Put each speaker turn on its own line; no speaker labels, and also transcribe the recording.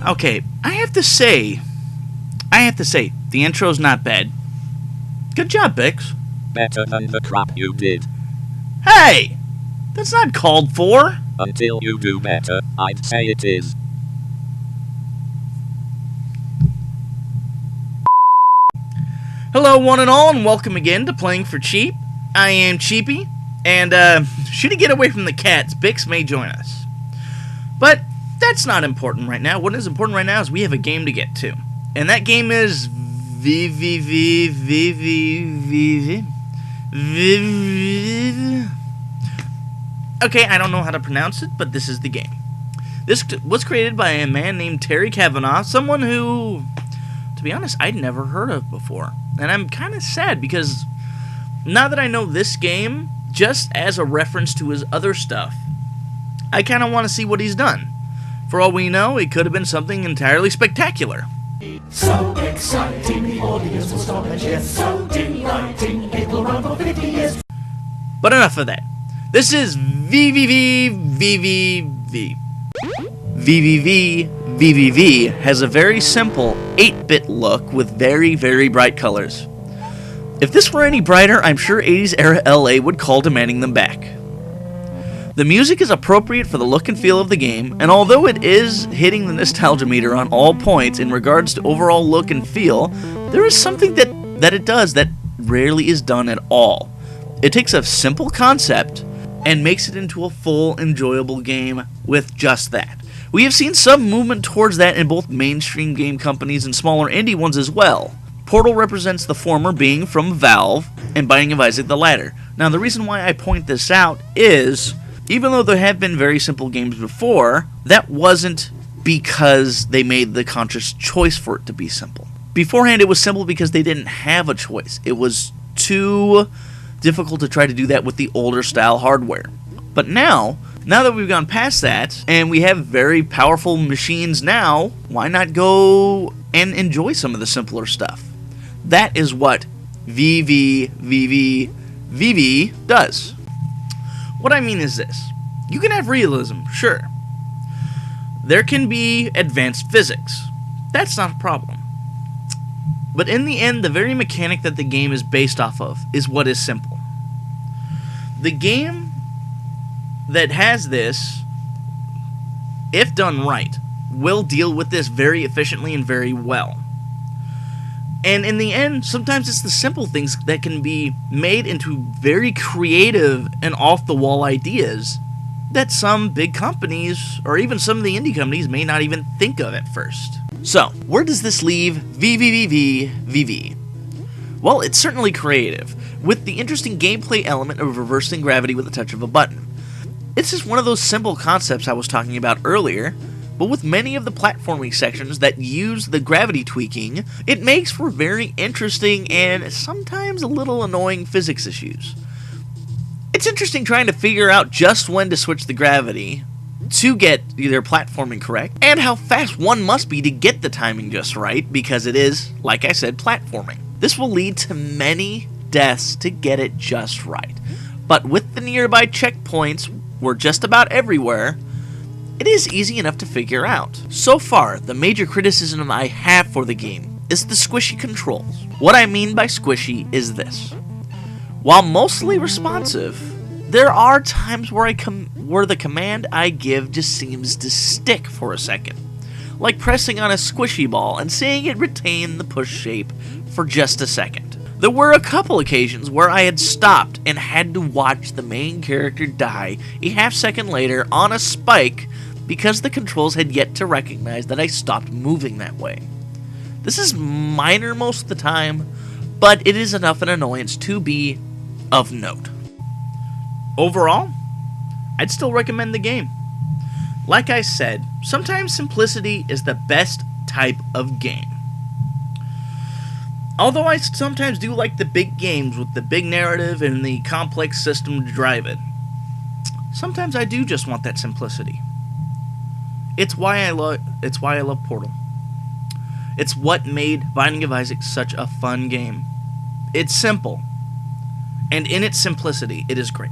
Okay, I have to say, the intro's not bad. Good job, Bix.
Better than the crap you did.
Hey! That's not called for.
Until you do better, I'd say it is.
Hello, one and all, and welcome again to Playing for Cheap. I am Cheapy, and should he get away from the cats, Bix may join us. But that's not important right now. What is important right now is we have a game to get to. And that game is VVVVVV. Okay, I don't know how to pronounce it, but this is the game. This was created by a man named Terry Kavanagh, someone who, to be honest, I'd never heard of before. And I'm kind of sad because now that I know this game, just as a reference to his other stuff, I kind of want to see what he's done. For all we know, it could have been something entirely spectacular.
So exciting, the audience will stop and cheer. So delighting, it will run for 50 years.
But enough of that. This is VVVVVV. VVVVVV has a very simple 8-bit look with very, very bright colors. If this were any brighter, I'm sure 80s era LA would call demanding them back. The music is appropriate for the look and feel of the game, and although it is hitting the nostalgia meter on all points in regards to overall look and feel, there is something that it does that rarely is done at all. It takes a simple concept and makes it into a full, enjoyable game with just that. We have seen some movement towards that in both mainstream game companies and smaller indie ones as well. Portal represents the former being from Valve, and Binding of Isaac the latter. Now the reason why I point this out is, even though there have been very simple games before, that wasn't because they made the conscious choice for it to be simple. Beforehand it was simple because they didn't have a choice. It was too difficult to try to do that with the older style hardware. But now that we've gone past that, and we have very powerful machines now, why not go and enjoy some of the simpler stuff? That is what VVVVVV does. What I mean is this. You can have realism, sure. There can be advanced physics. That's not a problem. But in the end, the very mechanic that the game is based off of is what is simple. The game that has this, if done right, will deal with this very efficiently and very well. And in the end, sometimes it's the simple things that can be made into very creative and off-the-wall ideas that some big companies, or even some of the indie companies, may not even think of at first. So, where does this leave VVVVVV? Well, it's certainly creative, with the interesting gameplay element of reversing gravity with the touch of a button. It's just one of those simple concepts I was talking about earlier, but with many of the platforming sections that use the gravity tweaking, it makes for very interesting and sometimes a little annoying physics issues. It's interesting trying to figure out just when to switch the gravity to get either platforming correct, and how fast one must be to get the timing just right, because it is, like I said, platforming. This will lead to many deaths to get it just right. But with the nearby checkpoints, we're just about everywhere, it is easy enough to figure out. So far, the major criticism I have for the game is the squishy controls. What I mean by squishy is this. While mostly responsive, there are times where the command I give just seems to stick for a second. Like pressing on a squishy ball and seeing it retain the push shape for just a second. There were a couple occasions where I had stopped and had to watch the main character die a half-second later on a spike because the controls had yet to recognize that I stopped moving that way. This is minor most of the time, but it is enough an annoyance to be of note. Overall, I'd still recommend the game. Like I said, sometimes simplicity is the best type of game. Although I sometimes do like the big games with the big narrative and the complex system to drive it, sometimes I do just want that simplicity. It's why I love Portal. It's what made Binding of Isaac such a fun game. It's simple, and in its simplicity, it is great.